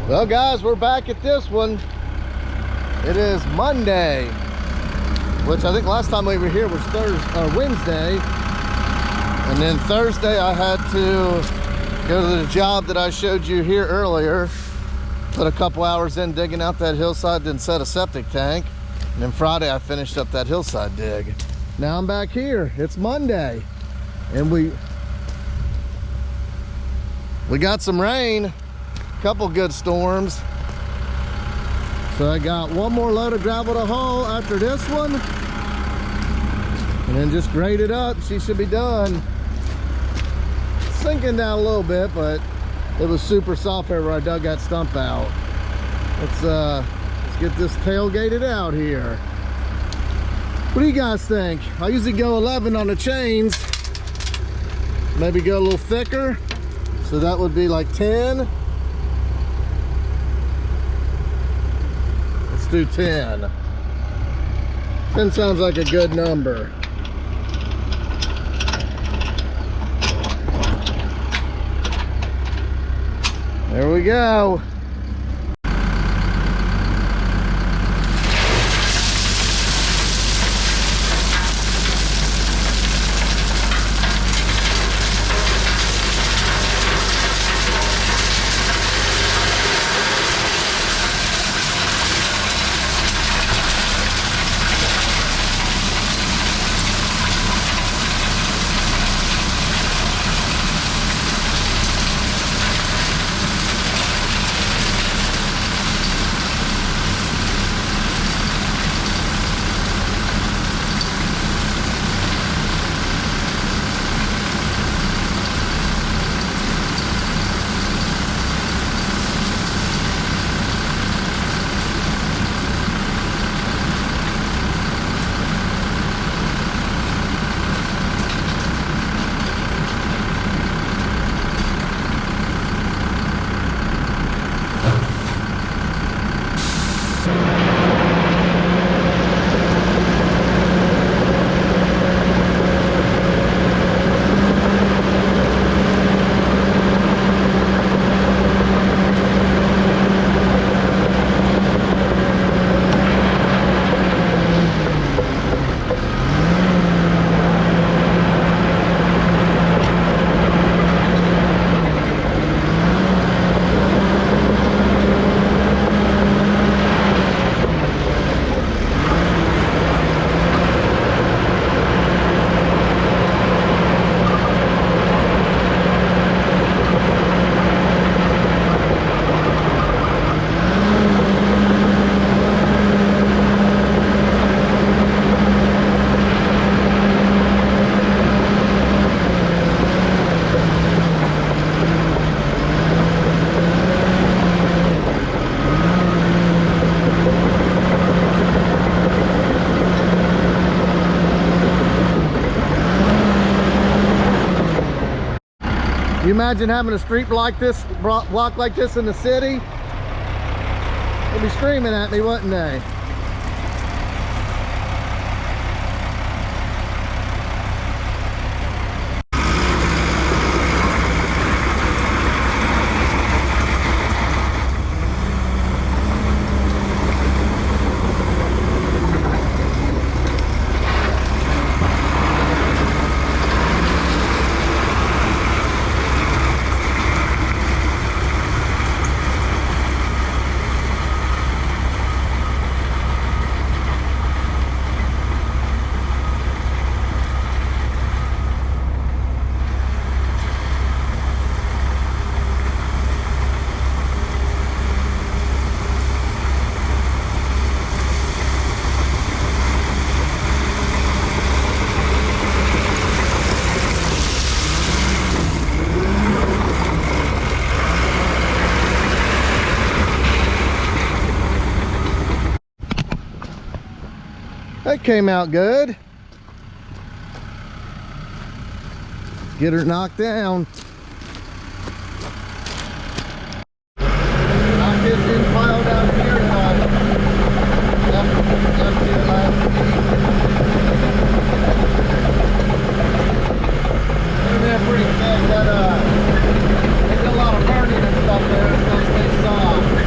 Well guys, we're back at this one. It is Monday, which I think last time we were here was Wednesday. And then Thursday I had to go to the job that I showed you here earlier. Put a couple hours in digging out that hillside, then set a septic tank. And then Friday I finished up that hillside dig. Now I'm back here. It's Monday. And we got some rain. Couple good storms. So I got one more load of gravel to haul after this one, and then just grade it up. She should be done. Sinking down a little bit, but it was super soft where I dug that stump out. Let's get this tailgated out here. What do you guys think? I usually go 11 on the chains, maybe go a little thicker, so that would be like 10. Do 10. 10 sounds like a good number. There we go. You imagine having a street block like this in the city? They'd be screaming at me, wouldn't they? That came out good. Get her knocked down. Knock this in pile down here left here last week. They're there pretty thick. They did a lot of burning and stuff there. It's gonna stay soft.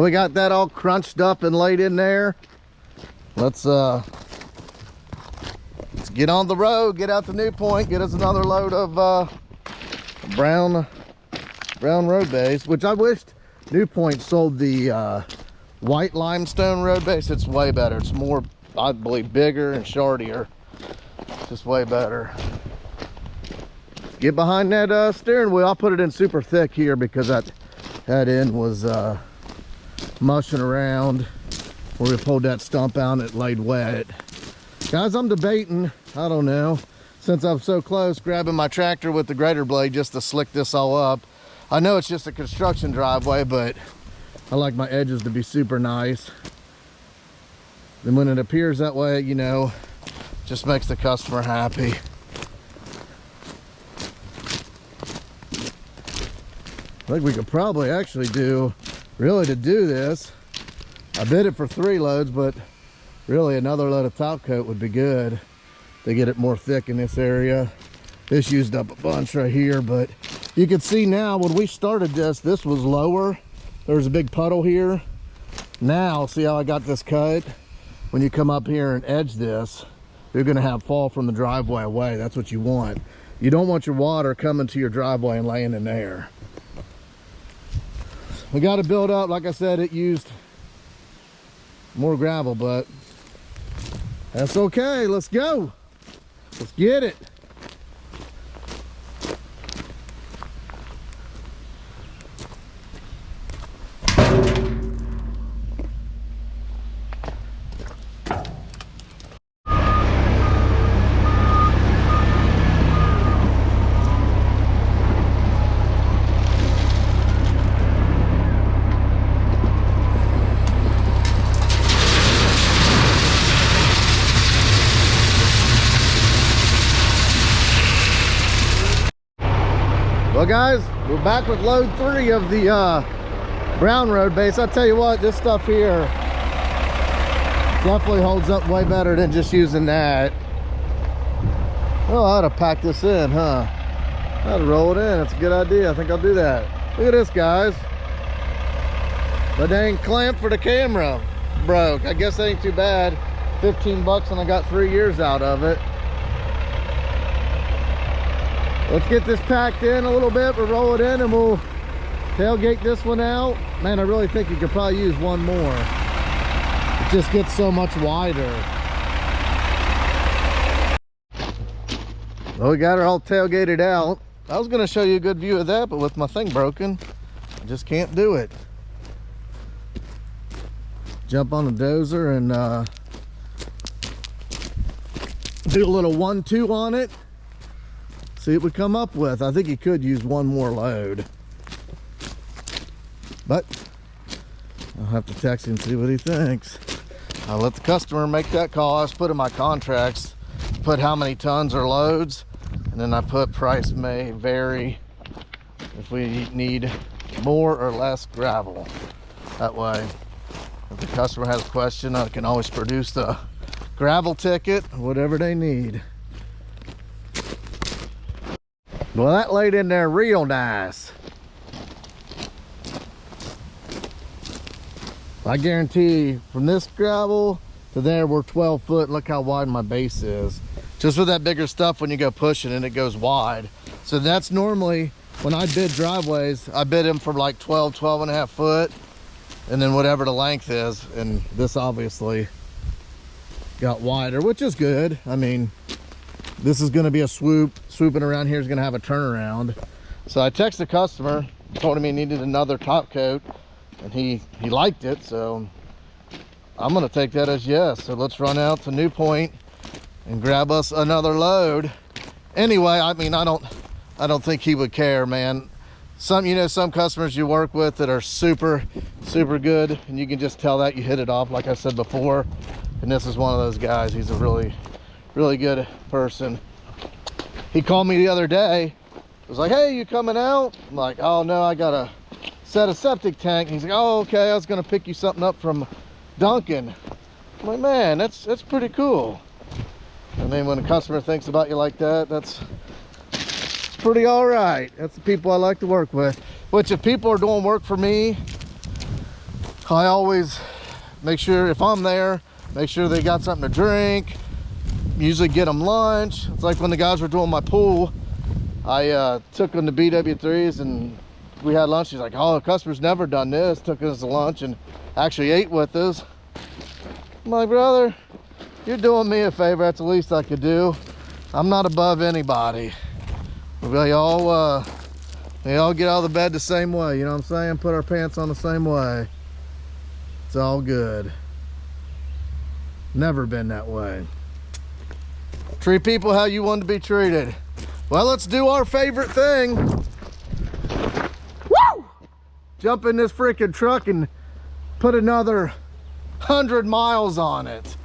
we got that all crunched up and laid in there. Let's get on the road, get out to New Point, get us another load of brown road base, which I wished New Point sold the white limestone road base. It's way better. It's more, I believe, bigger and shardier. Just way better. Get behind that steering wheel. I'll put it in super thick here because that end was mushing around where we pulled that stump out and it laid wet. Guys, I'm debating, I don't know, since I'm so close, grabbing my tractor with the grater blade just to slick this all up. I know it's just a construction driveway, but I like my edges to be super nice. And when it appears that way, you know, just makes the customer happy. I think we could probably actually do, really to do this, I bid it for 3 loads, but really another load of top coat would be good to get it more thick in this area. This used up a bunch right here, but you can see now when we started this was lower. There was a big puddle here. Now, see how I got this cut? When you come up here and edge this, you're gonna have fall from the driveway away. That's what you want. You don't want your water coming to your driveway and laying in there. We got to build up. Like I said, it used more gravel, but that's okay. Let's go. Let's get it. Well guys, we're back with load 3 of the brown road base. I'll tell you what, this stuff here definitely holds up way better than just using that. Oh, I ought to pack this in, huh? I ought to roll it in. That's a good idea. I think I'll do that. Look at this, guys. The dang clamp for the camera broke. I guess that ain't too bad. 15 bucks and I got 3 years out of it. Let's get this packed in a little bit. We'll roll it in and we'll tailgate this one out. Man, I really think you could probably use one more. It just gets so much wider. Well, we got her all tailgated out. I was going to show you a good view of that, but with my thing broken, I just can't do it. Jump on the dozer and do a little 1-2 on it. See what we come up with. I think he could use one more load, but I'll have to text him and see what he thinks. I'll let the customer make that call. I was put in my contracts, put how many tons or loads, and then I put price may vary if we need more or less gravel. That way, if the customer has a question, I can always produce the gravel ticket, whatever they need. Well, that laid in there real nice. I guarantee from this gravel to there, we're 12 foot. Look how wide my base is. Just with that bigger stuff, when you go pushing and it goes wide. So that's normally, when I bid driveways, I bid them for like 12 and a half foot. And then whatever the length is. And this obviously got wider, which is good. I mean, this is going to be a swoop. Swooping around here is going to have a turnaround. So I texted the customer, told him he needed another top coat, and he liked it. So I'm going to take that as yes. So let's run out to New Point and grab us another load. Anyway, I mean, I don't think he would care, man. Some customers you work with that are super good, and you can just tell that you hit it off, like I said before. And this is one of those guys. He's a really good person. He called me the other day. Was like, hey, you coming out? I'm like, oh no, I got a set of septic tank. And he's like, oh, okay, I was gonna pick you something up from Duncan. I'm like, man, that's pretty cool. I mean, when a customer thinks about you like that, it's pretty all right. That's the people I like to work with. Which, if people are doing work for me I always make sure, if I'm there, make sure they got something to drink. Usually get them lunch. It's like when the guys were doing my pool, I took them to BW3s and we had lunch. He's like, oh, the customer's never done this. Took us to lunch and actually ate with us. I'm like, brother, you're doing me a favor. That's the least I could do. I'm not above anybody. We all get out of the bed the same way. You know what I'm saying? Put our pants on the same way. It's all good. Never been that way. Treat people how you want to be treated. Well, let's do our favorite thing. Woo! Jump in this freaking truck and put another 100 miles on it.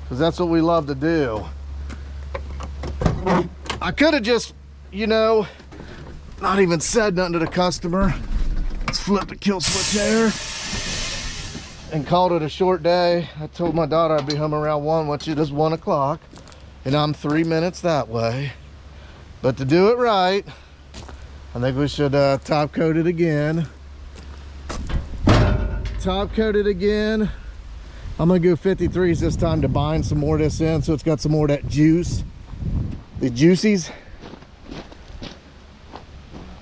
Because that's what we love to do. I could have just, you know, not even said nothing to the customer. Let's flip the kill switch there and called it a short day. I told my daughter I'd be home around 1, which it is 1 o'clock. And I'm 3 minutes that way. But to do it right, I think we should top coat it again. Top coat it again. I'm gonna go 53s this time to bind some more of this in so it's got some more of that juice. The juicies.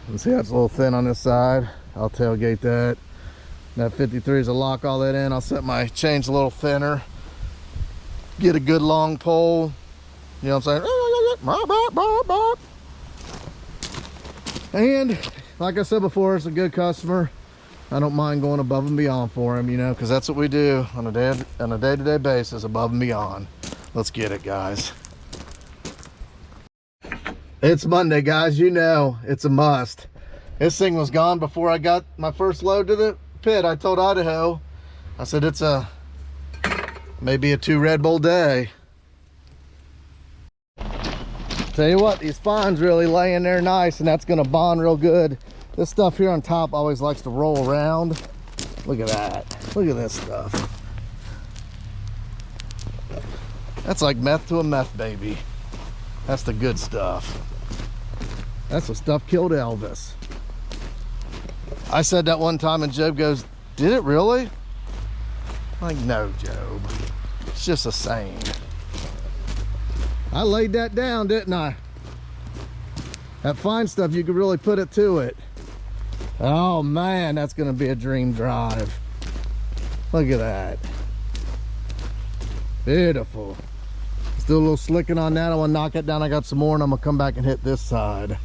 Let's see, that's a little thin on this side. I'll tailgate that. That 53s will lock all that in. I'll set my chains a little thinner. Get a good long pole. You know what I'm saying? And like I said before, it's a good customer. I don't mind going above and beyond for him, you know, because that's what we do on a day-to-day basis, above and beyond. Let's get it, guys. It's Monday, guys. You know it's a must. This thing was gone before I got my first load to the pit. I told Idaho, I said it's maybe a 2 Red Bull day. Tell you what, these fines really lay in there nice, and that's gonna bond real good. This stuff here on top always likes to roll around. Look at that. Look at this stuff. That's like meth to a meth baby. That's the good stuff. That's the stuff killed Elvis. I said that one time and Job goes, did it really? I'm like, no, Job. It's just a saying. I laid that down, didn't I? That fine stuff, you could really put it to it. Oh man, that's gonna be a dream drive. Look at that. Beautiful. Still a little slicking on that. I want to knock it down. I got some more and I'm gonna come back and hit this side.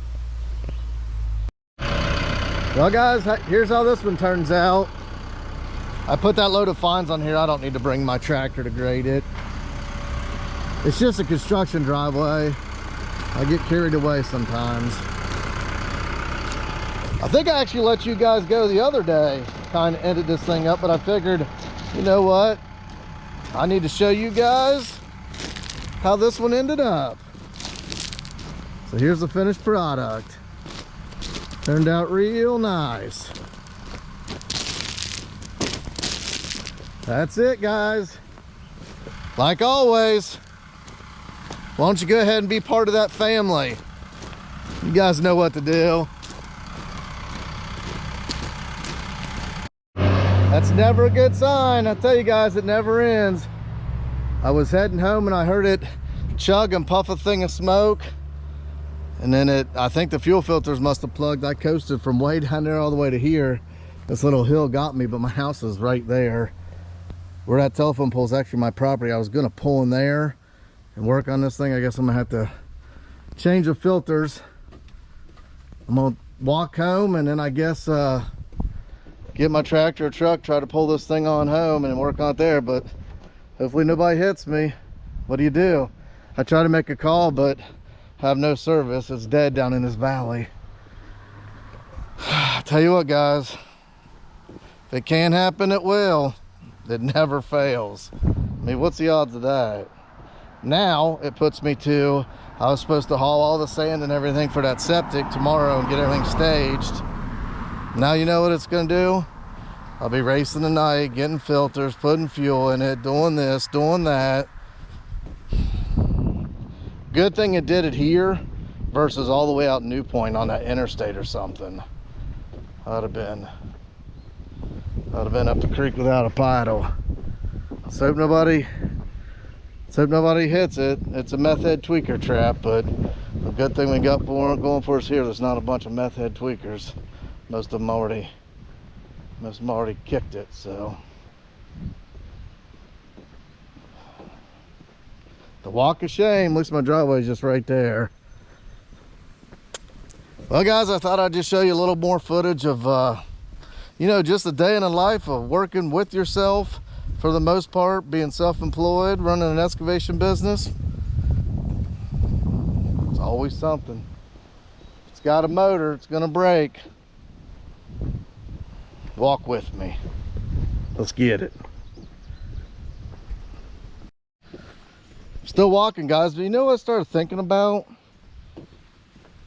Well guys, here's how this one turns out. I put that load of fines on here. I don't need to bring my tractor to grade it. It's just a construction driveway. I get carried away sometimes. I think I actually let you guys go the other day, kind of ended this thing up, but I figured, you know what? I need to show you guys how this one ended up. So here's the finished product. Turned out real nice. That's it, guys. Like always, why don't you go ahead and be part of that family? You guys know what to do. That's never a good sign. I tell you guys, it never ends. I was heading home and I heard it chug and puff a thing of smoke. And then I think the fuel filters must have plugged. I coasted from way down there all the way to here. This little hill got me, but my house is right there. Where that telephone pole is actually my property. I was gonna pull in there and work on this thing. I guess I'm gonna have to change the filters. I'm gonna walk home and then I guess get my tractor or truck, try to pull this thing on home and work on it there, but hopefully nobody hits me. What do? I try to make a call, but have no service. It's dead down in this valley. Tell you what, guys, if it can happen, it will. It never fails. I mean, what's the odds of that? Now it puts me to, I was supposed to haul all the sand and everything for that septic tomorrow and get everything staged. Now you know what it's gonna do? I'll be racing tonight, getting filters, putting fuel in it, doing this, doing that. Good thing it did it here versus all the way out in New Point on that interstate or something. I'd have I'd have been up the creek without a paddle. Let's hope nobody hits it. It's a meth head tweaker trap, but the good thing we got going for us here, there's not a bunch of meth head tweakers. Most of them already kicked it, so. The walk of shame. Looks like my driveway is just right there. Well guys, I thought I'd just show you a little more footage of you know, just a day in the life of working with yourself for the most part, being self-employed, running an excavation business. It's always something. If it's got a motor, it's gonna break. Walk with me. Let's get it. Still walking, guys, but you know what I started thinking about?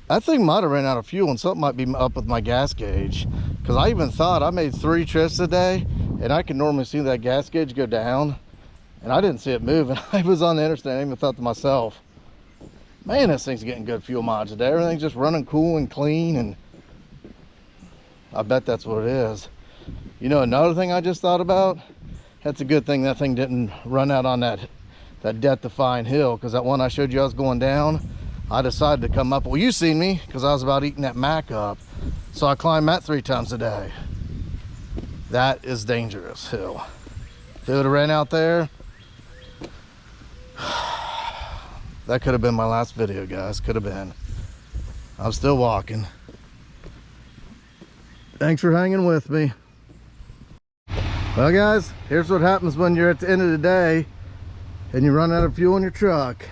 That thing might have ran out of fuel and something might be up with my gas gauge. Because I even thought I made 3 trips a day and I can normally see that gas gauge go down. And I didn't see it move. And I was on the interstate. I even thought to myself, man, this thing's getting good fuel mileage today. Everything's just running cool and clean. And I bet that's what it is. You know, another thing I just thought about? That's a good thing that thing didn't run out on that death-defying hill. Because that one I showed you I was going down, I decided to come up. Well, you seen me because I was about eating that mac up. So I climb that 3 times a day. That is dangerous hill. If it would have ran out there, that could have been my last video, guys. Could have been. I'm still walking. Thanks for hanging with me. Well, guys, here's what happens when you're at the end of the day and you run out of fuel in your truck.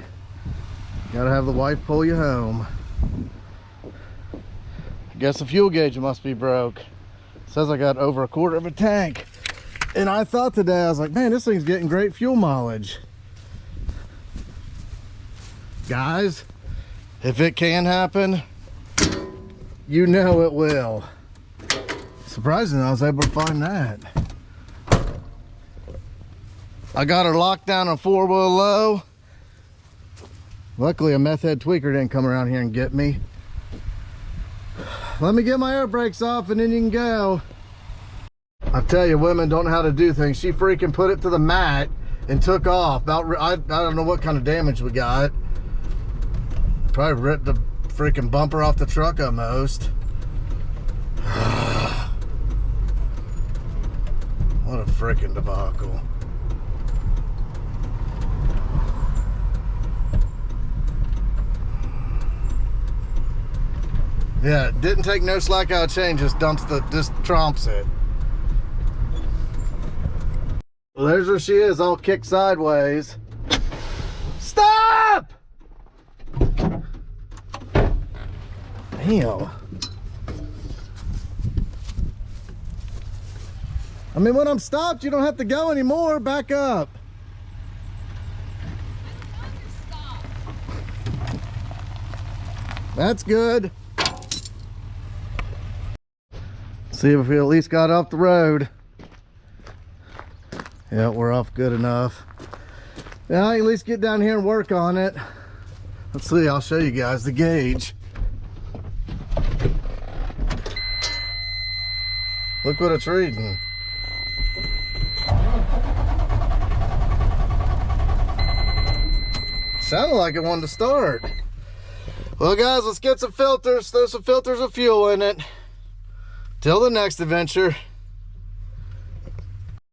Gotta have the wife pull you home. I guess the fuel gauge must be broke. It says I got over 1/4 of a tank. And I thought today, I was like, man, this thing's getting great fuel mileage. Guys, if it can happen, you know it will. Surprisingly, I was able to find that. I got her locked down on 4-wheel low. Luckily, a meth head tweaker didn't come around here and get me. Let me get my air brakes off and then you can go. I tell you, women don't know how to do things. She freaking put it to the mat and took off. I don't know what kind of damage we got. Probably ripped the freaking bumper off the truck almost. What a freaking debacle. Yeah, it didn't take no slack out of chain, just tromps it. Well, there's where she is, all kicked sideways. Stop! Damn. I mean, when I'm stopped, you don't have to go anymore. Back up. That's good. See if we at least got off the road. Yeah, we're off good enough. Now at least get down here and work on it. Let's see, I'll show you guys the gauge. Look what it's reading. Sounded like it wanted to start. Well guys, let's get some filters, throw some filters of fuel in it. Till the next adventure.